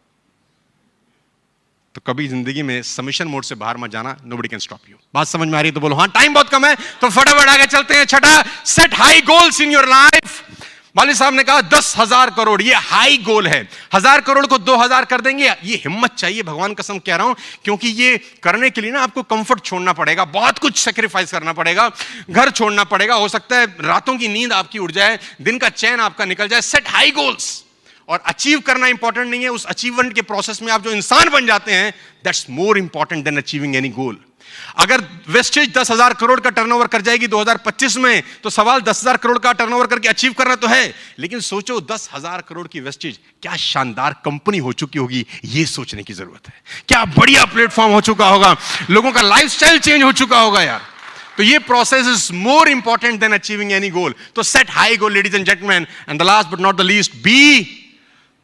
S1: तो कभी जिंदगी में सबमिशन मोड से बाहर मत जाना। Nobody can stop you. बात समझ में आ रही है तो बोलो हाँ। टाइम बहुत कम है तो फटाफट आगे चलते हैं। छठा, set high goals in your life. वाली साहब ने कहा 10,000 करोड़, ये हाई गोल है। 1000 करोड़ को 2000 कर देंगे, ये हिम्मत चाहिए, भगवान कसम कह रहा हूं। क्योंकि ये करने के लिए ना आपको कंफर्ट छोड़ना पड़ेगा, बहुत कुछ सेक्रीफाइस करना पड़ेगा, घर छोड़ना पड़ेगा, हो सकता है रातों की नींद आपकी उड़ जाए, दिन का चैन आपका निकल जाए। Set high goals. और अचीव करना इंपॉर्टेंट नहीं है, उस अचीवमेंट के प्रोसेस में आप जो इंसान बन जाते हैं, that's more important than achieving any goal. अगर वेस्टेज 10,000 करोड़ का टर्नओवर कर जाएगी 2025 में, तो सवाल 10,000 करोड़ का टर्नओवर करके अचीव करना तो है, लेकिन सोचो 10,000 करोड़ की वेस्टेज क्या शानदार कंपनी हो चुकी होगी, ये सोचने की जरूरत है। क्या बढ़िया प्लेटफॉर्म हो चुका होगा, लोगों का लाइफस्टाइल चेंज हो चुका होगा यार। तो ये process is more important than achieving any goal. तो set high goal ladies and gentleman. And the last but not the least, be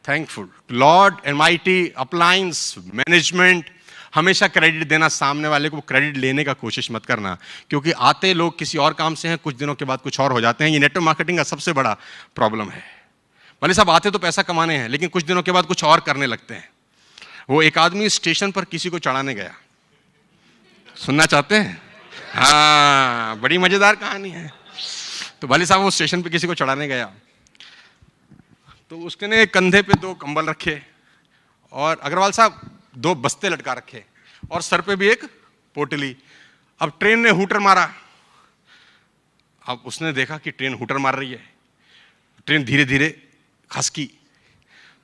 S1: thankful. Lord Almighty, appliance management, हमेशा क्रेडिट देना, सामने वाले को क्रेडिट लेने का कोशिश मत करना। क्योंकि आते लोग किसी और काम से हैं, कुछ दिनों के बाद कुछ और हो जाते हैं। ये नेटवर्क मार्केटिंग का सबसे बड़ा प्रॉब्लम है। भले साहब आते तो पैसा कमाने हैं, लेकिन कुछ दिनों के बाद कुछ और करने लगते हैं। वो एक आदमी स्टेशन पर किसी को चढ़ाने गया, सुनना चाहते हैं? हाँ, बड़ी मजेदार कहानी है। तो भले साहब वो स्टेशन पर किसी को चढ़ाने गया, तो उसने कंधे पे 2 कंबल रखे, और अग्रवाल साहब 2 बस्ते लटका रखे, और सर पे भी एक पोटली। अब ट्रेन ने हूटर मारा। अब उसने देखा कि ट्रेन हूटर मार रही है, ट्रेन धीरे धीरे खसकी।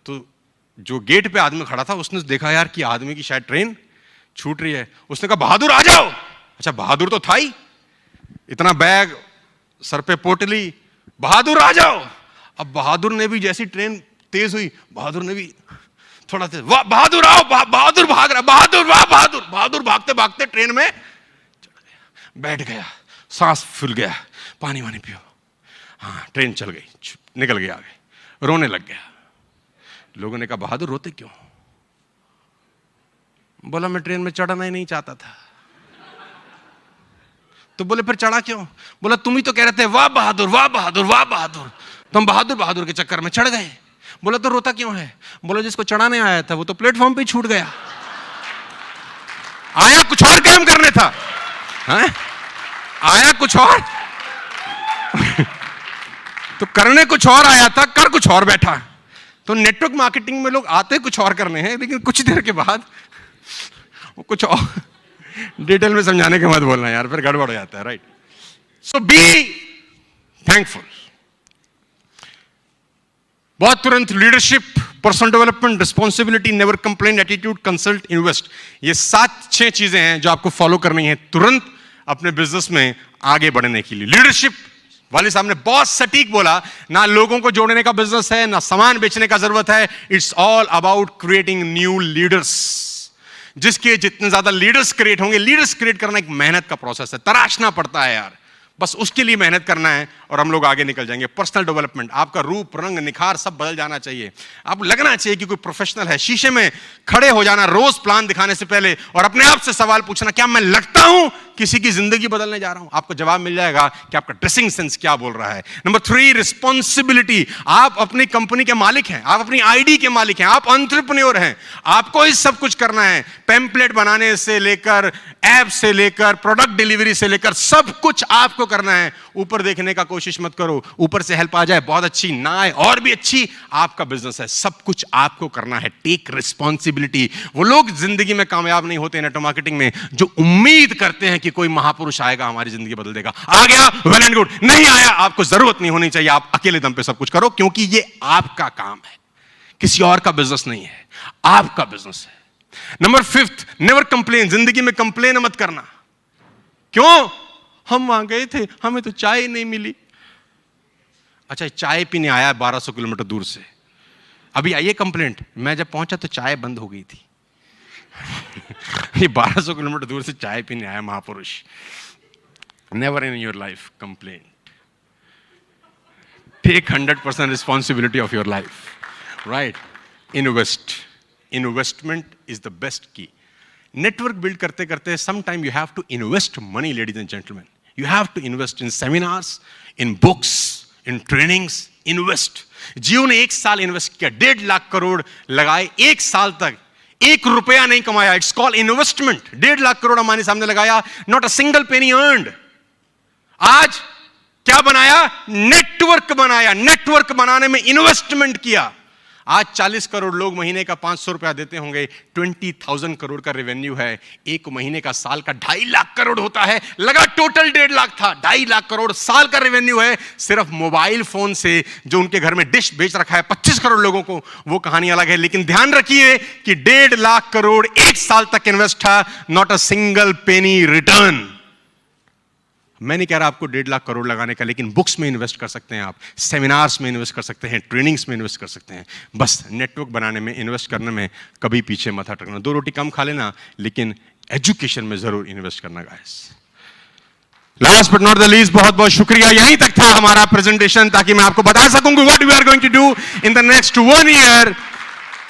S1: तो जो गेट पे आदमी खड़ा था उसने देखा यार कि आदमी की शायद ट्रेन छूट रही है। उसने कहा बहादुर आ जाओ। अच्छा बहादुर तो था ही, इतना बैग, सर पे पोटली, बहादुर आ जाओ। अब बहादुर ने भी, जैसी ट्रेन तेज हुई, बहादुर ने भी थोड़ा तेज, वाह बहादुर आओ, बहादुर भाग रहा, बहादुर वाह बहादुर। बहादुर भागते भागते ट्रेन में चढ़ गया, बैठ गया, सांस फूल गया, पानी वानी पियो। हाँ, ट्रेन चल गई, निकल गया आगे, रोने लग गया। लोगों ने कहा बहादुर रोते क्यों? बोला मैं ट्रेन में चढ़ना ही नहीं चाहता था। तो बोले फिर चढ़ा क्यों? बोला तुम ही तो कह रहे थे वाह बहादुर वाह बहादुर वाह बहादुर, तुम बहादुर बहादुर के चक्कर में चढ़ गए। बोला तो रोता क्यों है? बोला जिसको चढ़ाने आया था वो तो प्लेटफॉर्म पे ही छूट गया, आया कुछ और काम करने था। है? आया कुछ और तो करने कुछ और आया था, कर कुछ और बैठा। तो नेटवर्क मार्केटिंग में लोग आते कुछ और करने हैं, लेकिन कुछ देर के बाद वो कुछ और डिटेल में समझाने के मत बोलना यार, फिर गड़बड़ हो जाता है, राइट? So be thankful. बहुत तुरंत leadership, personal development, responsibility, never complain, attitude, consult, invest, ये 7-6 चीजें हैं जो आपको फॉलो करनी है तुरंत अपने बिजनेस में आगे बढ़ने के लिए। लीडरशिप वाले साहब ने बहुत सटीक बोला, ना लोगों को जोड़ने का बिजनेस है, ना सामान बेचने का जरूरत है, it's all about creating new leaders. जिसके जितने ज्यादा लीडर्स क्रिएट होंगे, लीडर्स क्रिएट करना एक मेहनत का प्रोसेस है, तराशना पड़ता है यार, बस उसके लिए मेहनत करना है और हम लोग आगे निकल जाएंगे। पर्सनल डेवलपमेंट, आपका रूप रंग निखार सब बदल जाना चाहिए। आपको लगना चाहिए कि कोई प्रोफेशनल है। शीशे में खड़े हो जाना रोज प्लान दिखाने से पहले और अपने आप से सवाल पूछना, क्या मैं लगता हूं किसी की जिंदगी बदलने जा रहा हूं? आपको जवाब मिल जाएगा कि आपका ड्रेसिंग सेंस क्या बोल रहा है। Number 3, responsibility. आप अपनी कंपनी के मालिक हैं, आप अपनी आईडी के मालिक हैं, आप एंटरप्रेन्योर हैं, आपको ही सब कुछ करना है। पैम्पलेट बनाने से लेकर, ऐप से लेकर, प्रोडक्ट डिलीवरी से लेकर, सब कुछ आपको करना है। ऊपर देखने का कोशिश मत करो, ऊपर से हेल्प आ जाए बहुत अच्छी, ना आए और भी अच्छी, आपका बिजनेस है, सब कुछ आपको करना है। Take responsibility. वो लोग जिंदगी में कामयाब नहीं होते नेटवर्क मार्केटिंग में जो उम्मीद करते हैं कि कोई महापुरुष आएगा हमारी जिंदगी बदल देगा। आ गया वेल एंड गुड, नहीं आया आपको जरूरत नहीं होनी चाहिए, आप अकेले दम पे सब कुछ करो, क्योंकि ये आपका काम है, किसी और का बिजनेस नहीं है, आपका बिजनेस है। Number 5, never complain. जिंदगी में कंप्लेन मत करना। क्यों? हम वहां गए थे, हमें तो चाय नहीं मिली। अच्छा, चाय पीने आया 1200 किलोमीटर दूर से, अभी आइए कंप्लेंट, मैं जब पहुंचा तो चाय बंद हो गई थी। ये 1200 किलोमीटर दूर से चाय पीने आया महापुरुष। Never in your life complaint. Take 100% responsibility of your life, right? Invest. Investment is the best key. Network build करते करते some time you have to invest money, ladies and gentleman. You have to invest in seminars, in books, in trainings. Invest. Jio ने 1 साल invest किया, 1.5 लाख करोड़ लगाए, 1 साल तक 1 रुपया नहीं कमाया। It's called investment. 1.5 lakh crore हमारे सामने लगाया, not a single penny earned. आज क्या बनाया? नेटवर्क बनाया। नेटवर्क बनाने में इन्वेस्टमेंट किया। आज 40 करोड़ लोग महीने का 500 रुपया देते होंगे। 20,000 करोड़ का रेवेन्यू है। एक महीने का, साल का 2.5 लाख करोड़ होता है। लगा टोटल 1.5 लाख था, 2.5 लाख करोड़ साल का रेवेन्यू है। सिर्फ मोबाइल फोन से जो उनके घर में डिश बेच रखा है 25 करोड़ लोगों को, वो कहानी अलग है। लेकिन ध्यान रखिए कि 1.5 लाख करोड़ 1 साल तक इन्वेस्ट था, not a single penny return. मैं नहीं कह रहा आपको 1.5 लाख करोड़ लगाने का, लेकिन बुक्स में इन्वेस्ट कर सकते हैं आप, सेमिनार्स में इन्वेस्ट कर सकते हैं, ट्रेनिंग्स में इन्वेस्ट कर सकते हैं। बस नेटवर्क बनाने में, इन्वेस्ट करने में कभी पीछे मत हटना। 2 रोटी कम खा लेना, लेकिन एजुकेशन में जरूर इन्वेस्ट करना guys. Last but not the least, बहुत बहुत शुक्रिया। यहीं तक था हमारा प्रेजेंटेशन, ताकि मैं आपको बता सकूं कि what we are going to do in the next 1 year.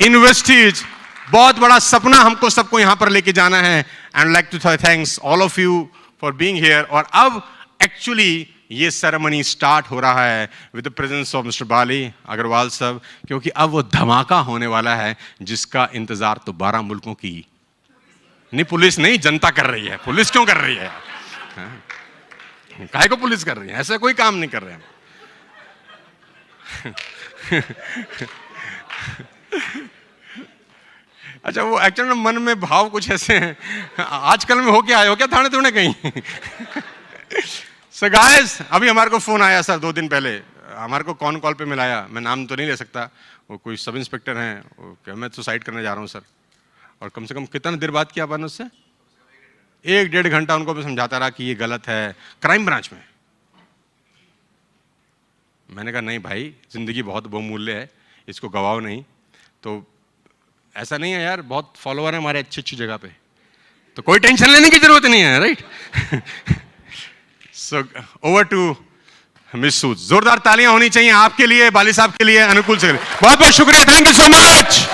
S1: Investees, बहुत बड़ा सपना हमको सबको यहां पर लेके जाना है। And like to thanks all of you for being here. और अब एक्चुअली ये सेरेमनी स्टार्ट हो रहा है with the presence of mister Bali Agrawal साहब, क्योंकि अब वो धमाका होने वाला है जिसका इंतजार तो 12 मुल्कों की नहीं, पुलिस नहीं, जनता कर रही है। पुलिस क्यों कर रही है? काहे को पुलिस कर रही है? ऐसा कोई काम नहीं कर रहे हम। अच्छा, वो एक्चुअली मन में भाव कुछ ऐसे हैं। आजकल में हो क्या आए हो क्या थाने थोड़े कहीं? सो गाइस, अभी हमारे को फोन आया सर 2 दिन पहले, हमारे को कौन कॉल पे मिलाया, मैं नाम तो नहीं ले सकता, वो कोई सब इंस्पेक्टर हैं, मैं सुसाइड करने जा रहा हूँ सर। और कम से कम कितना देर बात किया अपन उससे? 1-1.5 घंटा उनको मैं समझाता रहा कि ये गलत है, क्राइम ब्रांच में। मैंने कहा नहीं भाई, जिंदगी बहुत बहुमूल्य है, इसको गवाओ नहीं। तो ऐसा नहीं है यार, बहुत फॉलोअर है हमारे अच्छी अच्छी जगह पे, तो कोई टेंशन लेने की जरूरत नहीं है, right? So over to Misood. जोरदार तालियां होनी चाहिए आपके लिए, बाली साहब के लिए, अनुकूल से। बहुत बहुत शुक्रिया, थैंक यू सो मच।